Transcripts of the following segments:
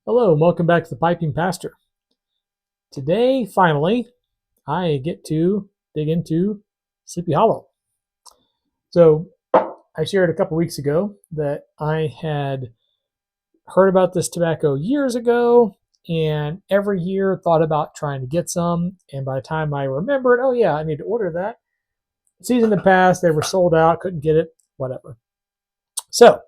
Hello, and welcome back to the Piping Pastor. Today, finally, I get to dig into Sleepy Hollow. So, I shared a couple weeks ago that I had heard about this tobacco years ago and every year thought about trying to get some. And by the time I remembered, oh, yeah, I need to order that. Season had passed, they were sold out, couldn't get it, whatever. So,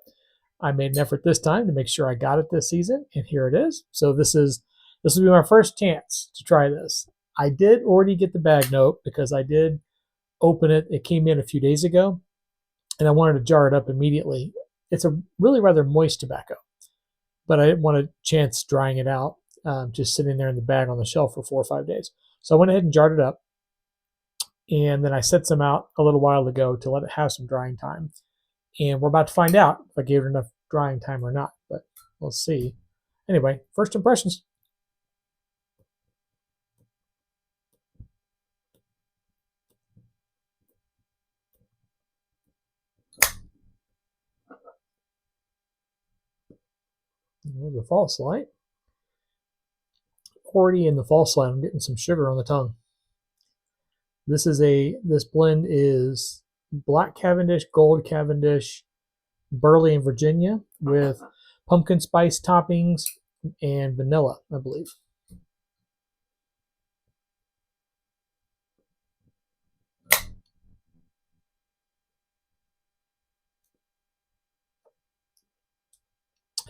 I made an effort this time to make sure I got it this season, and here it is. So this will be my first chance to try this. I did already get the bag note because I did open it. It came in a few days ago, and I wanted to jar it up immediately. It's a really rather moist tobacco, but I didn't want a chance drying it out, just sitting there in the bag on the shelf for 4 or 5 days. So I went ahead and jarred it up, and then I set some out a little while ago to let it have some drying time. And we're about to find out if I gave it enough drying time or not, but we'll see. Anyway, first impressions. There's a false light. Already in the false light, I'm getting some sugar on the tongue. This blend is black Cavendish, gold Cavendish, Burley and Virginia with pumpkin spice toppings and vanilla, I believe.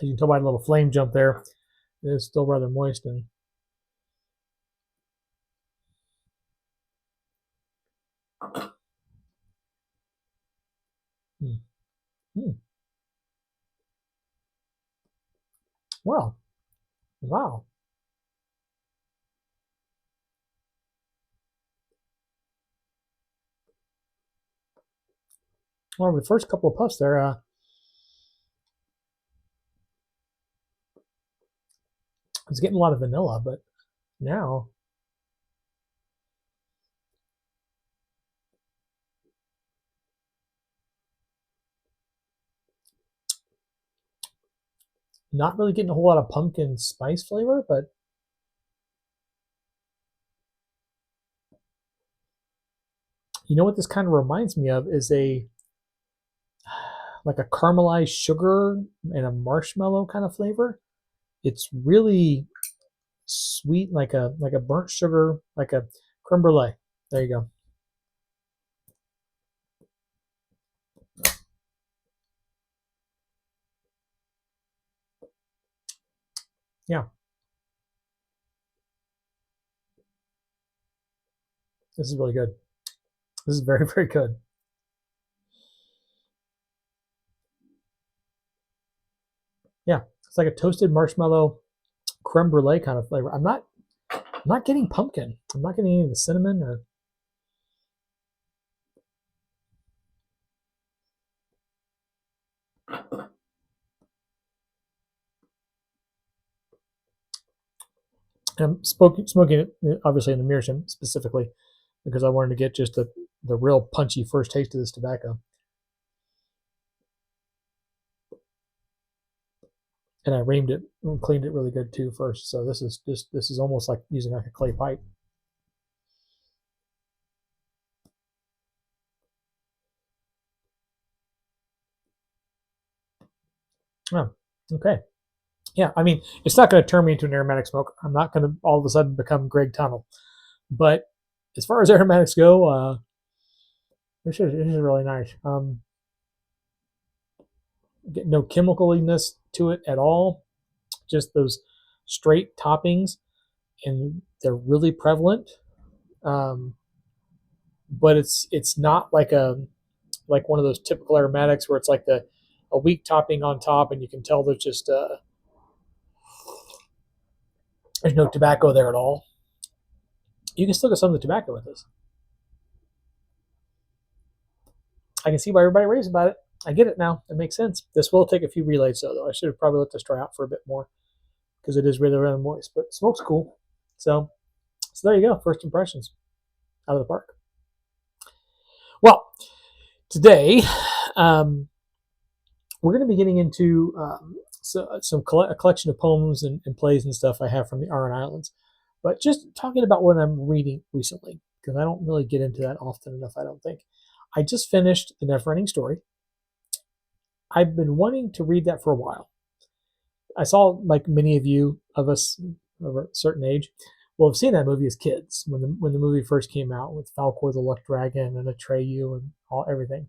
As you can tell by the little flame jump there, it is still rather moist and well, wow. Well, the first couple of puffs there, I was getting a lot of vanilla, but now not really getting a whole lot of pumpkin spice flavor, but you know what this kind of reminds me of is a like a caramelized sugar and a marshmallow kind of flavor. It's really sweet, like a burnt sugar, like a creme brulee. There you go. Yeah, this is really good. This is very, very good. Yeah, it's like a toasted marshmallow creme brulee kind of flavor. I'm not getting pumpkin. I'm not getting any of the cinnamon or I'm smoking it obviously in the meerschaum specifically because I wanted to get just the real punchy first taste of this tobacco. And I reamed it and cleaned it really good too first. So this is almost like using like a clay pipe. Oh, okay. Yeah, I mean, it's not going to turn me into an aromatic smoker. I'm not going to all of a sudden become Greg Tunnel. But as far as aromatics go, this is really nice. Get no chemicaliness to it at all. Just those straight toppings, and they're really prevalent. Um, but it's not like one of those typical aromatics where it's like the a weak topping on top, and you can tell there's no tobacco there at all. You can still get some of the tobacco with this. I can see why everybody raves about it. I get it now. It makes sense. This will take a few relays though. I should have probably let this dry out for a bit more because it is really really moist. But smoke's cool. So there you go. First impressions out of the park. Well, today we're going to be getting into a collection of poems and plays and stuff I have from the Aran Islands. But just talking about what I'm reading recently, because I don't really get into that often enough, I don't think. I just finished The Neverending Story. I've been wanting to read that for a while. I saw, like many of us of a certain age, will have seen that movie as kids when the movie first came out with Falkor the Luck Dragon and Atreyu and everything.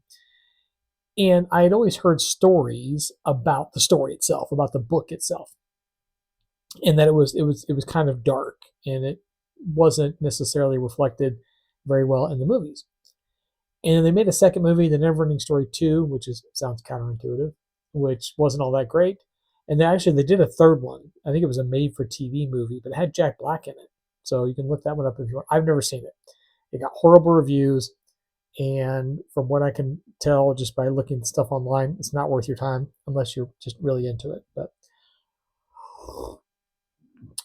And I had always heard stories about the story itself, about the book itself, and that it was kind of dark and it wasn't necessarily reflected very well in the movies. And they made a second movie, The Neverending Story 2, which sounds counterintuitive, which wasn't all that great. And they did a third one. I think it was a made-for-TV movie, but it had Jack Black in it. So you can look that one up if you want. I've never seen it. It got horrible reviews, and from what I can tell just by looking at stuff online, it's not worth your time unless you're just really into it. But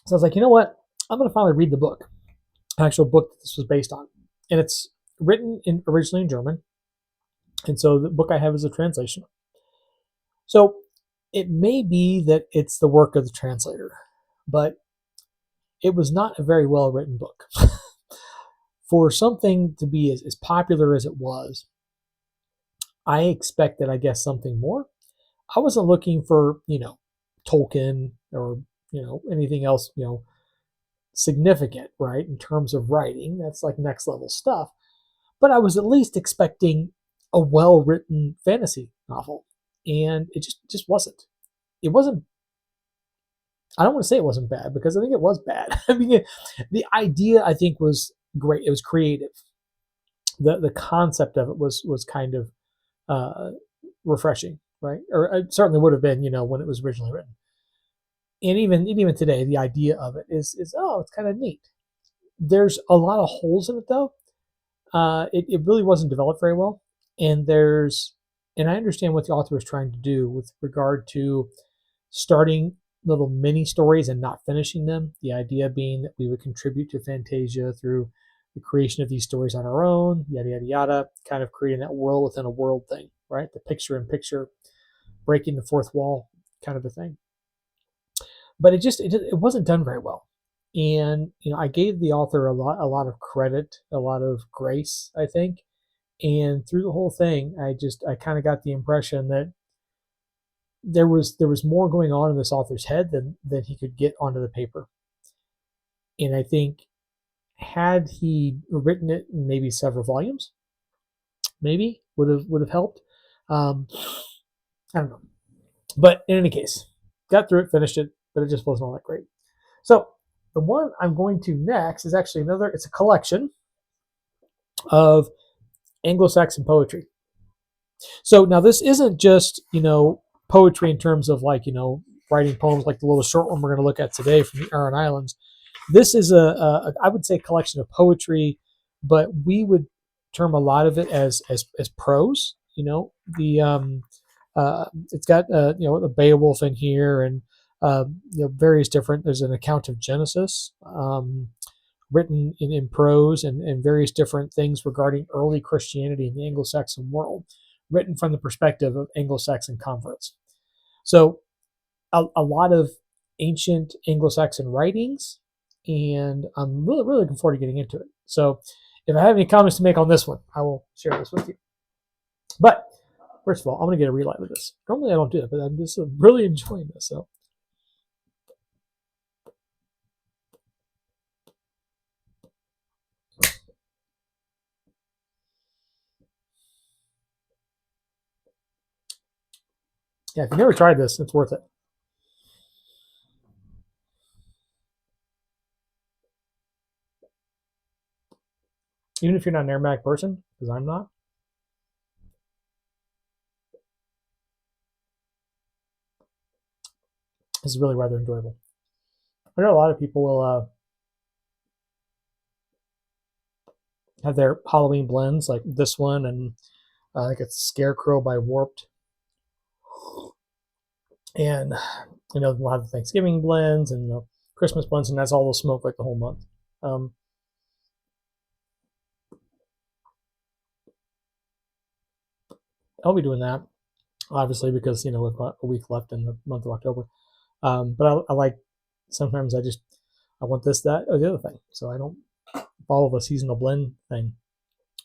so I was like, you know what? I'm going to finally read the book, actual book that this was based on. And it's written originally in German. And so the book I have is a translation. So it may be that it's the work of the translator, but it was not a very well written book. For something to be as popular as it was, I expected, I guess, something more. I wasn't looking for, Tolkien or, anything else, significant, right, in terms of writing. That's like next level stuff. But I was at least expecting a well written fantasy novel. And it just wasn't. It wasn't. I don't want to say it wasn't bad because I think it was bad. I mean, the idea I think was great. It was creative. The concept of it was kind of refreshing, right? Or it certainly would have been, when it was originally written. And even today, the idea of it is it's kind of neat. There's a lot of holes in it though. It really wasn't developed very well, and I understand what the author was trying to do with regard to starting little mini stories and not finishing them. The idea being that we would contribute to Fantasia through the creation of these stories on our own, yada yada yada, kind of creating that world within a world thing, right? The picture in picture, breaking the fourth wall, kind of a thing. But it wasn't done very well. And I gave the author a lot of credit, a lot of grace, I think. And through the whole thing, I kind of got the impression that there was more going on in this author's head than he could get onto the paper. And I think had he written it in maybe several volumes, maybe would have helped. I don't know. But in any case, got through it, finished it, but it just wasn't all that great. So the one I'm going to next is actually it's a collection of Anglo-Saxon poetry. So now this isn't just, poetry in terms of like, writing poems like the little short one we're going to look at today from the Aran Islands. This is I would say, collection of poetry, but we would term a lot of it as prose. It's got the Beowulf in here and various different. There's an account of Genesis written in prose and various different things regarding early Christianity in the Anglo-Saxon world, written from the perspective of Anglo-Saxon converts. So a lot of ancient Anglo-Saxon writings, and I'm really, really looking forward to getting into it. So if I have any comments to make on this one, I will share this with you. But first of all, I'm going to get a relight of this. Normally I don't do it, but I'm just really enjoying this. So yeah, if you've never tried this, it's worth it. Even if you're not an aromatic person, because I'm not. This is really rather enjoyable. I know a lot of people will have their Halloween blends, like this one, and I think it's Scarecrow by Warped. And we'll have the Thanksgiving blends and the Christmas blends, and that's all they'll smoke like the whole month. I'll be doing that. obviously, because we've got a week left in the month of October. But I like, sometimes I want this, that, or the other thing, so I don't follow the seasonal blend thing.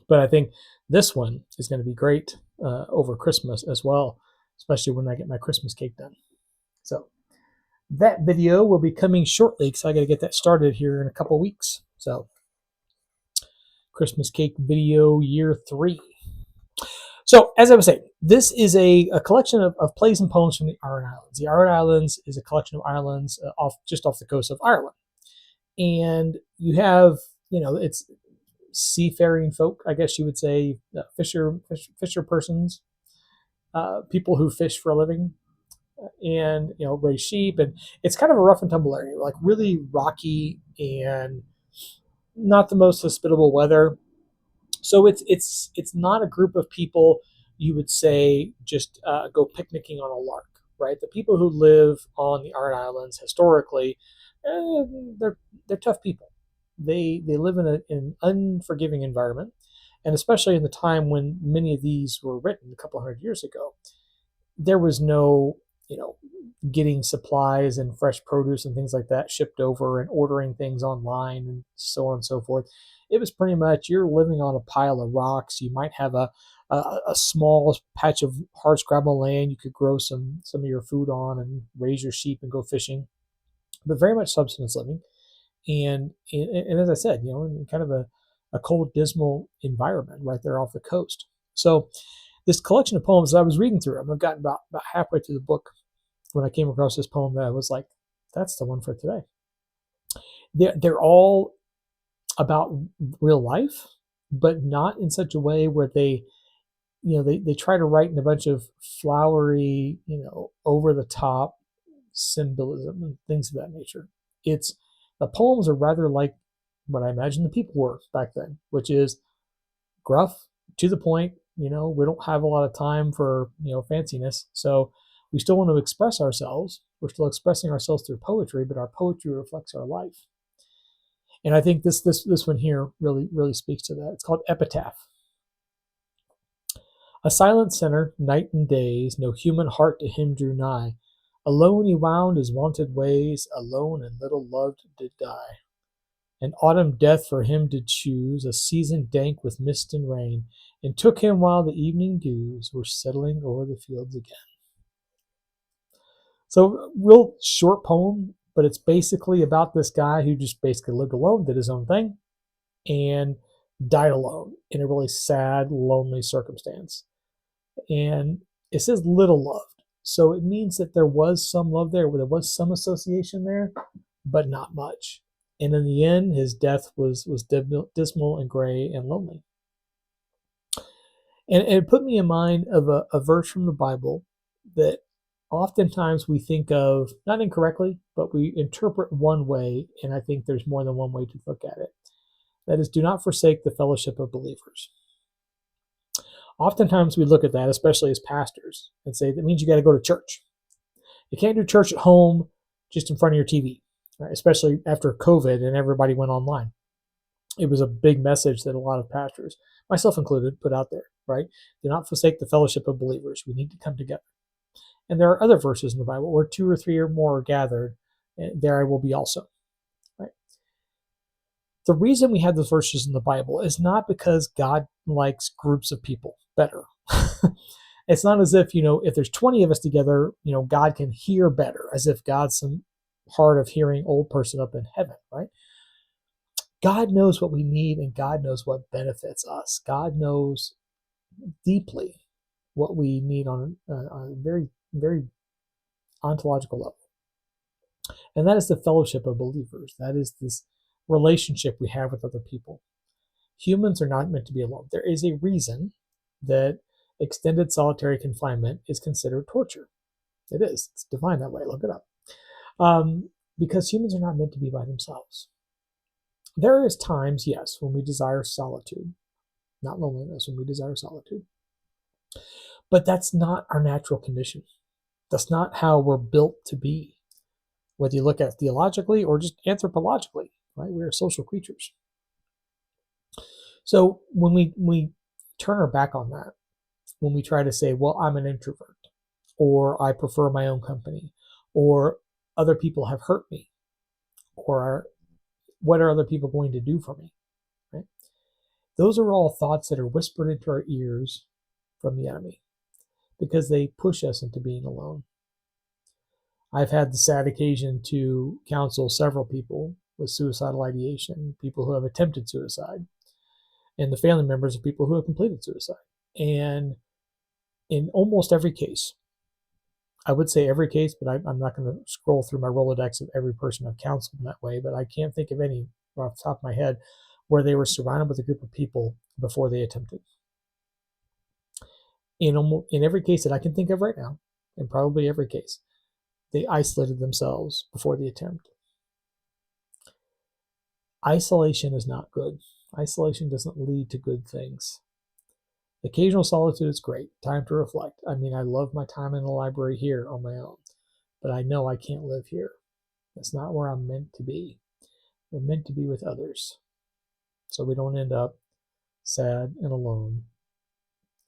But I think this one is going to be great over Christmas as well, especially when I get my Christmas cake done. So that video will be coming shortly because I got to get that started here in a couple weeks. So Christmas cake video year 3. So as I was saying, this is a collection of plays and poems from the Aran Islands. The Aran Islands is a collection of islands just off the coast of Ireland. And you have, it's seafaring folk, I guess you would say, fisher persons, people who fish for a living, and raise sheep, and it's kind of a rough and tumble area, like really rocky and not the most hospitable weather. So it's not a group of people you would say just go picnicking on a lark, right? The people who live on the Aran Islands historically, they're tough people. They live in an unforgiving environment, and especially in the time when many of these were written a couple hundred years ago, there was no getting supplies and fresh produce and things like that shipped over and ordering things online and so on and so forth. It was pretty much you're living on a pile of rocks. You might have a small patch of hardscrabble land you could grow some of your food on and raise your sheep and go fishing, but very much subsistence living. And as I said, in kind of a cold, dismal environment right there off the coast. So this collection of poems, I was reading through them. I've gotten about halfway through the book when I came across this poem that I was like, that's the one for today. They're all about real life, but not in such a way where they try to write in a bunch of flowery, over the top symbolism and things of that nature. The poems are rather like what I imagine the people were back then, which is gruff, to the point. We don't have a lot of time for fanciness, so we still want to express ourselves. We're still expressing ourselves through poetry, but our poetry reflects our life. And I think this one here really speaks to that. It's called Epitaph. A silent sinner, night and days, no human heart to him drew nigh. Alone he wound his wonted ways, alone and little loved did die. An autumn death for him did choose, a season dank with mist and rain, and took him while the evening dews were settling o'er the fields again. So, real short poem, but it's basically about this guy who just basically lived alone, did his own thing, and died alone in a really sad, lonely circumstance. And it says little loved. So it means that there was some love there, there was some association there, but not much. And in the end, his death was dismal and gray and lonely. And it put me in mind of a verse from the Bible that oftentimes we think of, not incorrectly, but we interpret one way, and I think there's more than one way to look at it. That is, do not forsake the fellowship of believers. Oftentimes we look at that, especially as pastors, and say that means you got to go to church. You can't do church at home just in front of your TV, right? Especially after COVID and everybody went online. It was a big message that a lot of pastors, myself included, put out there, right? Do not forsake the fellowship of believers. We need to come together. And there are other verses in the Bible where 2 or 3 or more are gathered, there I will be also. Right? The reason we have those verses in the Bible is not because God likes groups of people better. It's not as if, if there's 20 of us together, God can hear better, as if God's some hard of hearing old person up in heaven, right? God knows what we need, and God knows what benefits us. God knows deeply what we need on a very, very ontological level. And that is the fellowship of believers. That is this relationship we have with other people. Humans are not meant to be alone. There is a reason that extended solitary confinement is considered torture. It is. It's defined that way. Look it up. Because humans are not meant to be by themselves. There is times, yes, when we desire solitude, not loneliness, when we desire solitude. But that's not our natural condition. That's not how we're built to be. Whether you look at it theologically or just anthropologically, right? We are social creatures. So when we turn our back on that, when we try to say, well, I'm an introvert, or I prefer my own company, or other people have hurt me, or what are other people going to do for me? Right? Those are all thoughts that are whispered into our ears from the enemy because they push us into being alone. I've had the sad occasion to counsel several people with suicidal ideation, people who have attempted suicide, and the family members of people who have completed suicide. And in almost every case, I would say every case, but I'm not going to scroll through my Rolodex of every person I've counseled in that way, but I can't think of any off the top of my head where they were surrounded with a group of people before they attempted. In every case that I can think of right now, and probably every case, they isolated themselves before the attempt. Isolation is not good. Isolation doesn't lead to good things. Occasional solitude is great. Time to reflect. I mean, I love my time in the library here on my own, but I know I can't live here. That's not where I'm meant to be. We're meant to be with others, so we don't end up sad and alone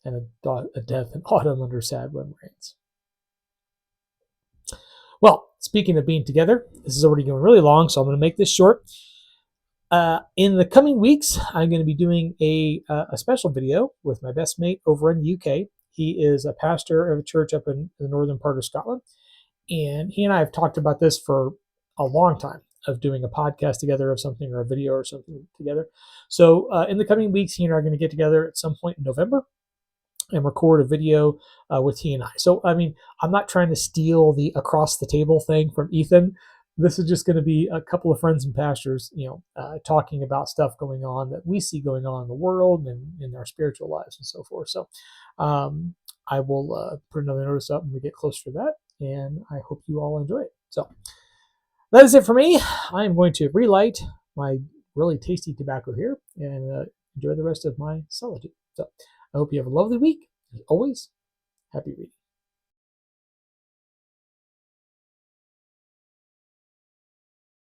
and a death in autumn under sad wind rains. Well, speaking of being together, this is already going really long, so I'm going to make this short. In the coming weeks, I'm going to be doing a special video with my best mate over in the UK. He is a pastor of a church up in the northern part of Scotland, and he and I have talked about this for a long time, of doing a podcast together of something, or a video or something together. So in the coming weeks, he and I are going to get together at some point in November and record a video with he and I. So, I mean, I'm not trying to steal the across the table thing from Ethan. This is just going to be a couple of friends and pastors, talking about stuff going on that we see going on in the world and in our spiritual lives and so forth. So I will put another notice up when we get closer to that, and I hope you all enjoy it. So that is it for me. I am going to relight my really tasty tobacco here and enjoy the rest of my solitude. So I hope you have a lovely week. As always, happy reading.